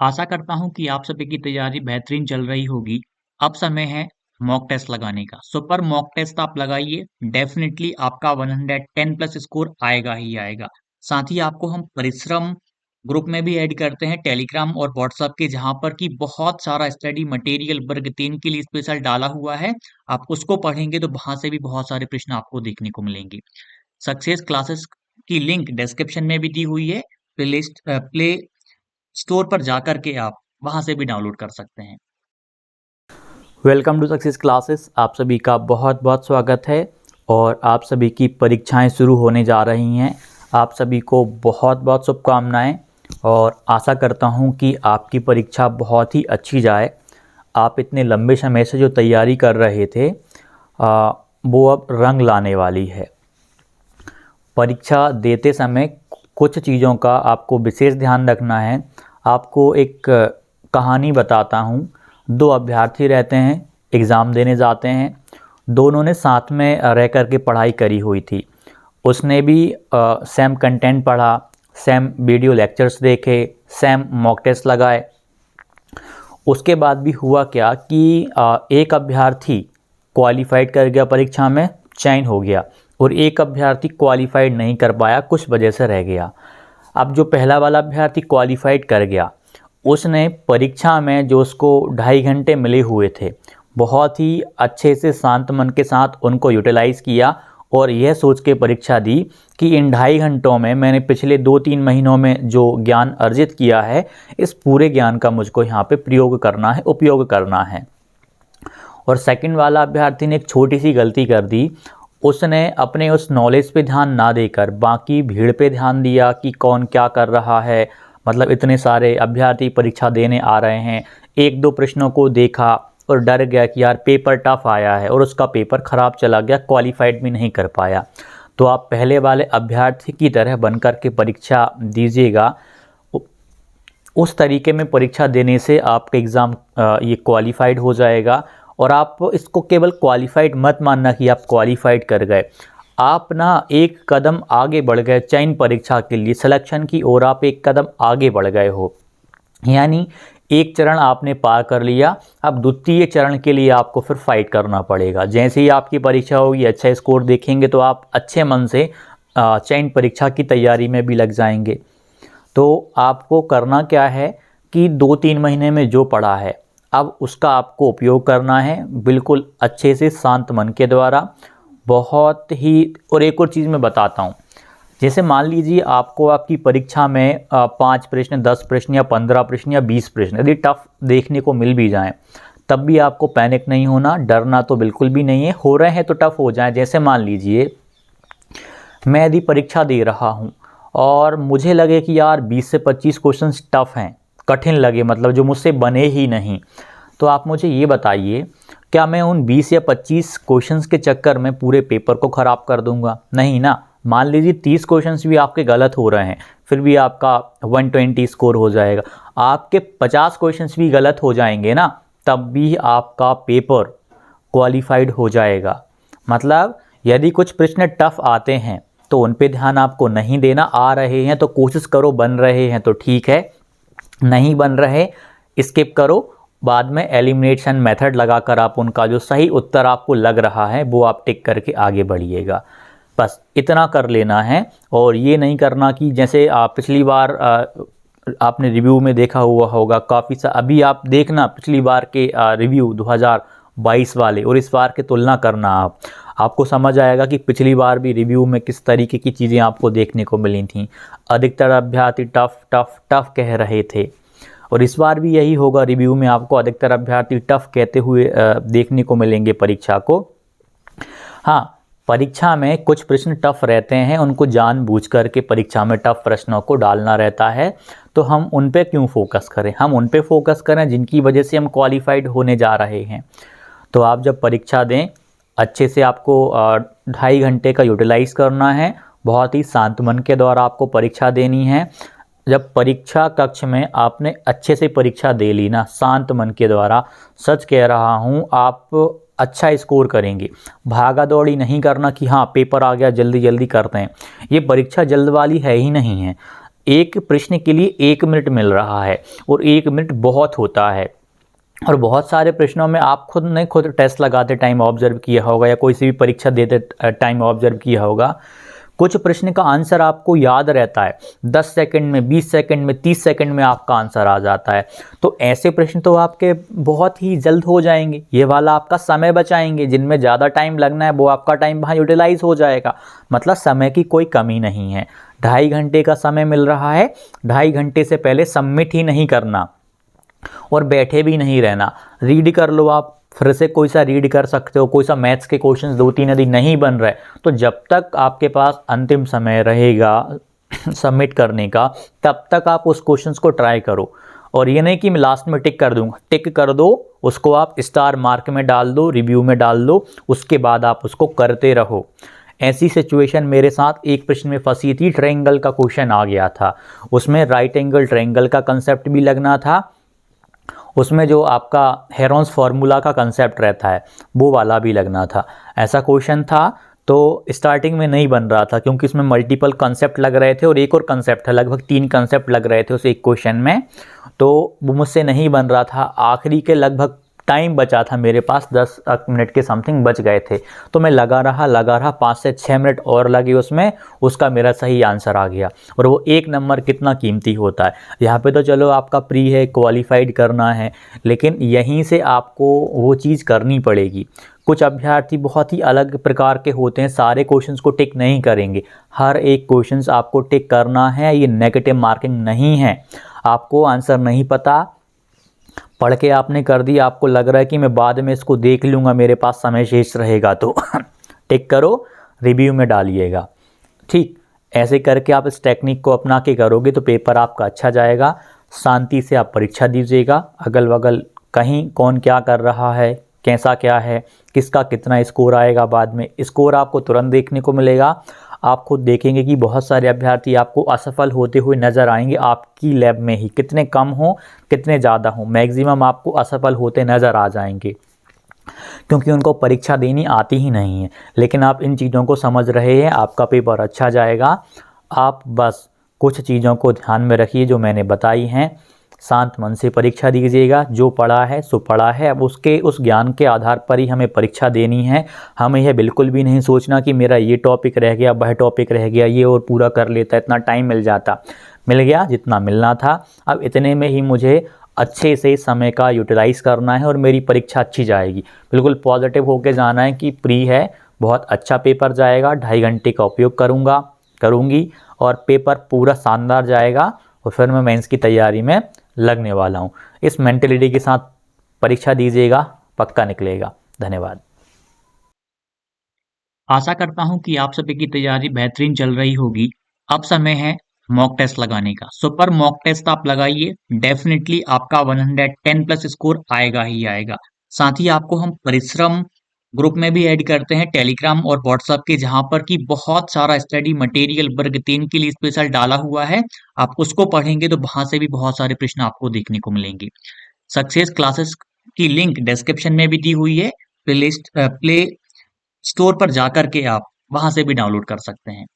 आशा करता हूँ कि आप सभी की तैयारी बेहतरीन चल रही होगी। अब समय है मॉक टेस्ट लगाने का। पर मॉक टेस्ट आप लगाइए, डेफ़िनिटली आपका 110 प्लस स्कोर आएगा ही आएगा। साथ ही आपको हम परिश्रम ग्रुप में भी ऐड करते हैं टेलीग्राम और व्हाट्सएप के, जहाँ पर कि बहुत सारा स्टडी मटेरियल वर्ग 3 के लिए स्पेशल डाला हुआ है। आप उसको पढ़ेंगे तो वहाँ से भी बहुत सारे प्रश्न आपको देखने को मिलेंगे। सक्सेस क्लासेस की लिंक डिस्क्रिप्शन में भी दी हुई है। प्ले स्टोर पर जाकर के आप वहाँ से भी डाउनलोड कर सकते हैं। Welcome to success classes. आप सभी का बहुत बहुत स्वागत है और आप सभी की परीक्षाएं शुरू होने जा रही हैं। आप सभी को बहुत बहुत शुभकामनाएं और आशा करता हूं कि आपकी परीक्षा बहुत ही अच्छी जाए। आप इतने लंबे समय से जो तैयारी कर रहे थे वो अब रंग लाने वाली है। परीक्षा देते समय कुछ चीज़ों का आपको विशेष ध्यान रखना है। आपको एक कहानी बताता हूँ। दो अभ्यर्थी रहते हैं, एग्ज़ाम देने जाते हैं। दोनों ने साथ में रह कर के पढ़ाई करी हुई थी। उसने भी सेम कंटेंट पढ़ा, सेम वीडियो लेक्चर्स देखे, सेम मॉक टेस्ट लगाए। उसके बाद भी हुआ क्या कि एक अभ्यर्थी क्वालिफाइड कर गया, परीक्षा में चयन हो गया, और एक अभ्यर्थी क्वालिफाइड नहीं कर पाया, कुछ वजह से रह गया। अब जो पहला वाला अभ्यर्थी क्वालिफाइड कर गया, उसने परीक्षा में जो उसको 2.5 घंटे मिले हुए थे, बहुत ही अच्छे से शांत मन के साथ उनको यूटिलाइज़ किया और यह सोच के परीक्षा दी कि इन 2.5 घंटों में मैंने पिछले 2-3 महीनों में जो ज्ञान अर्जित किया है, इस पूरे ज्ञान का मुझको यहाँ पे प्रयोग करना है, उपयोग करना है। और सेकंड वाला अभ्यर्थी ने एक छोटी सी गलती कर दी। उसने अपने उस नॉलेज पे ध्यान ना देकर बाकी भीड़ पे ध्यान दिया कि कौन क्या कर रहा है। मतलब इतने सारे अभ्यर्थी परीक्षा देने आ रहे हैं, एक दो प्रश्नों को देखा और डर गया कि यार पेपर टफ आया है, और उसका पेपर ख़राब चला गया, क्वालिफाइड भी नहीं कर पाया। तो आप पहले वाले अभ्यर्थी की तरह बन कर के परीक्षा दीजिएगा। उस तरीके में परीक्षा देने से आपका एग्ज़ाम ये क्वालिफाइड हो जाएगा। और आप इसको केवल क्वालिफाइड मत मानना कि आप क्वालिफाइड कर गए, आप ना एक कदम आगे बढ़ गए। चयन परीक्षा के लिए सिलेक्शन की ओर आप एक कदम आगे बढ़ गए हो, यानी एक चरण आपने पार कर लिया। अब द्वितीय चरण के लिए आपको फिर फाइट करना पड़ेगा। जैसे ही आपकी परीक्षा होगी, अच्छा स्कोर देखेंगे तो आप अच्छे मन से चयन परीक्षा की तैयारी में भी लग जाएंगे। तो आपको करना क्या है कि 2-3 महीने में जो पढ़ा है, अब उसका आपको उपयोग करना है, बिल्कुल अच्छे से शांत मन के द्वारा। बहुत ही, और एक और चीज़ मैं बताता हूँ। जैसे मान लीजिए आपको आपकी परीक्षा में 5 प्रश्न, 10 प्रश्न या 15 प्रश्न या 20 प्रश्न यदि टफ देखने को मिल भी जाएं, तब भी आपको पैनिक नहीं होना, डरना तो बिल्कुल भी नहीं है। हो रहे हैं तो टफ हो जाएं। जैसे मान लीजिए मैं यदि परीक्षा दे रहा हूँ और मुझे लगे कि यार 20 से 25 क्वेश्चंस टफ हैं, कठिन लगे, मतलब जो मुझसे बने ही नहीं, तो आप मुझे ये बताइए, क्या मैं उन 20 या 25 क्वेश्चंस के चक्कर में पूरे पेपर को ख़राब कर दूंगा? नहीं ना। मान लीजिए 30 क्वेश्चंस भी आपके गलत हो रहे हैं, फिर भी आपका 120 स्कोर हो जाएगा। आपके 50 क्वेश्चंस भी गलत हो जाएंगे ना, तब भी आपका पेपर क्वालिफाइड हो जाएगा। मतलब यदि कुछ प्रश्न टफ आते हैं तो उन पे ध्यान आपको नहीं देना। आ रहे हैं तो कोशिश करो, बन रहे हैं तो ठीक है, नहीं बन रहे स्किप करो। बाद में एलिमिनेशन मेथड लगाकर आप उनका जो सही उत्तर आपको लग रहा है वो आप टिक करके आगे बढ़िएगा। बस इतना कर लेना है। और ये नहीं करना कि जैसे आप पिछली बार आपने रिव्यू में देखा हुआ होगा काफ़ी सा, अभी आप देखना पिछली बार के रिव्यू 2022 वाले और इस बार की तुलना करना। आपको समझ आएगा कि पिछली बार भी रिव्यू में किस तरीके की चीज़ें आपको देखने को मिली थी। अधिकतर अभ्यर्थी टफ टफ टफ कह रहे थे, और इस बार भी यही होगा। रिव्यू में आपको अधिकतर अभ्यर्थी टफ कहते हुए देखने को मिलेंगे परीक्षा को। हाँ, परीक्षा में कुछ प्रश्न टफ रहते हैं, उनको जानबूझ करके परीक्षा में टफ प्रश्नों को डालना रहता है। तो हम उन पे क्यों फोकस करें, हम उन पे फोकस करें जिनकी वजह से हम क्वालिफाइड होने जा रहे हैं। तो आप जब परीक्षा दें, अच्छे से आपको 2.5 घंटे का यूटिलाइज़ करना है। बहुत ही शांत मन के द्वारा आपको परीक्षा देनी है। जब परीक्षा कक्ष में आपने अच्छे से परीक्षा दे ली ना, शांत मन के द्वारा, सच कह रहा हूँ, आप अच्छा स्कोर करेंगे। भागा दौड़ी नहीं करना कि हाँ पेपर आ गया जल्दी जल्दी करते हैं। ये परीक्षा जल्द वाली है ही नहीं है। एक प्रश्न के लिए 1 मिनट मिल रहा है और 1 मिनट बहुत होता है। और बहुत सारे प्रश्नों में आप खुद टेस्ट लगाते टाइम ऑब्जर्व किया होगा या कोई सी भी परीक्षा देते टाइम ऑब्जर्व किया होगा, कुछ प्रश्न का आंसर आपको याद रहता है 10 सेकंड में, 20 सेकंड में, 30 सेकंड में आपका आंसर आ जाता है। तो ऐसे प्रश्न तो आपके बहुत ही जल्द हो जाएंगे, ये वाला आपका समय बचाएंगे। जिनमें ज़्यादा टाइम लगना है वो आपका टाइम वहाँ यूटिलाइज हो जाएगा। मतलब समय की कोई कमी नहीं है। 2.5 घंटे का समय मिल रहा है, 2.5 घंटे से पहले सबमिट ही नहीं करना और बैठे भी नहीं रहना। रीड कर लो, आप फिर से कोई सा रीड कर सकते हो। कोई सा मैथ्स के क्वेश्चंस 2-3 यदि नहीं बन रहे तो जब तक आपके पास अंतिम समय रहेगा सबमिट करने का, तब तक आप उस क्वेश्चंस को ट्राई करो। और ये नहीं कि मैं लास्ट में टिक कर दूंगा, टिक कर दो, उसको आप स्टार मार्क में डाल दो, रिव्यू में डाल दो, उसके बाद आप उसको करते रहो। ऐसी सिचुएशन मेरे साथ एक प्रश्न में फंसी थी, ट्रायंगल का क्वेश्चन आ गया था, उसमें राइट एंगल ट्रायंगल का कंसेप्ट भी लगना था, उसमें जो आपका हेरोन्स फार्मूला का कंसेप्ट रहता है वो वाला भी लगना था। ऐसा क्वेश्चन था। तो स्टार्टिंग में नहीं बन रहा था क्योंकि इसमें मल्टीपल कंसेप्ट लग रहे थे और एक और कंसेप्ट था, लगभग 3 कंसेप्ट लग रहे थे उस एक क्वेश्चन में, तो वो मुझसे नहीं बन रहा था। आखिरी के लगभग टाइम बचा था मेरे पास, 10 मिनट के समथिंग बच गए थे, तो मैं लगा रहा 5 से 6 मिनट और लगे उसमें, उसका मेरा सही आंसर आ गया। और वो 1 नंबर कितना कीमती होता है। यहाँ पे तो चलो आपका प्री है, क्वालिफाइड करना है, लेकिन यहीं से आपको वो चीज़ करनी पड़ेगी। कुछ अभ्यर्थी बहुत ही अलग प्रकार के होते हैं, सारे क्वेश्चंस को टिक नहीं करेंगे। हर एक क्वेश्चंस आपको टिक करना है, ये नेगेटिव मार्किंग नहीं है। आपको आंसर नहीं पता, पढ़ के आपने कर दी, आपको लग रहा है कि मैं बाद में इसको देख लूँगा, मेरे पास समय शेष रहेगा, तो टिक करो, रिव्यू में डालिएगा। ठीक, ऐसे करके आप इस टेक्निक को अपना के करोगे तो पेपर आपका अच्छा जाएगा। शांति से आप परीक्षा दीजिएगा। अगल बगल कहीं कौन क्या कर रहा है, कैसा क्या है, किसका कितना स्कोर आएगा, बाद में स्कोर आपको तुरंत देखने को मिलेगा। आप खुद देखेंगे कि बहुत सारे अभ्यर्थी आपको असफल होते हुए नज़र आएंगे आपकी लैब में ही, कितने कम हो कितने ज़्यादा हो, मैक्सिमम आपको असफल होते नज़र आ जाएंगे क्योंकि उनको परीक्षा देनी आती ही नहीं है। लेकिन आप इन चीज़ों को समझ रहे हैं, आपका पेपर अच्छा जाएगा। आप बस कुछ चीज़ों को ध्यान में रखिए जो मैंने बताई हैं। शांत मन से परीक्षा दीजिएगा। जो पढ़ा है सो पढ़ा है, अब उसके उस ज्ञान के आधार पर ही हमें परीक्षा देनी है। हमें यह बिल्कुल भी नहीं सोचना कि मेरा ये टॉपिक रह गया, वह टॉपिक रह गया, ये और पूरा कर लेता, इतना टाइम मिल जाता। मिल गया जितना मिलना था, अब इतने में ही मुझे अच्छे से समय का यूटिलाइज़ करना है और मेरी परीक्षा अच्छी जाएगी। बिल्कुल पॉजिटिव होकर जाना है कि प्री है, बहुत अच्छा पेपर जाएगा, 2.5 घंटे का उपयोग करूँगी और पेपर पूरा शानदार जाएगा और फिर मैं मेंस की तैयारी में लगने वाला हूँ। इस मेंटलिटी के साथ परीक्षा दीजिएगा, पक्का निकलेगा। धन्यवाद। आशा करता हूं कि आप सभी की तैयारी बेहतरीन चल रही होगी। अब समय है मॉक टेस्ट लगाने का। सो पर मॉक टेस्ट आप लगाइए, डेफिनेटली आपका 110 प्लस स्कोर आएगा ही आएगा। साथ ही आपको हम परिश्रम ग्रुप में भी ऐड करते हैं, टेलीग्राम और व्हाट्सएप के, जहां पर कि बहुत सारा स्टडी मटेरियल वर्ग 3 के लिए स्पेशल डाला हुआ है। आप उसको पढ़ेंगे तो वहां से भी बहुत सारे प्रश्न आपको देखने को मिलेंगे। सक्सेस क्लासेस की लिंक डिस्क्रिप्शन में भी दी हुई है। प्ले स्टोर पर जाकर के आप वहां से भी डाउनलोड कर सकते हैं।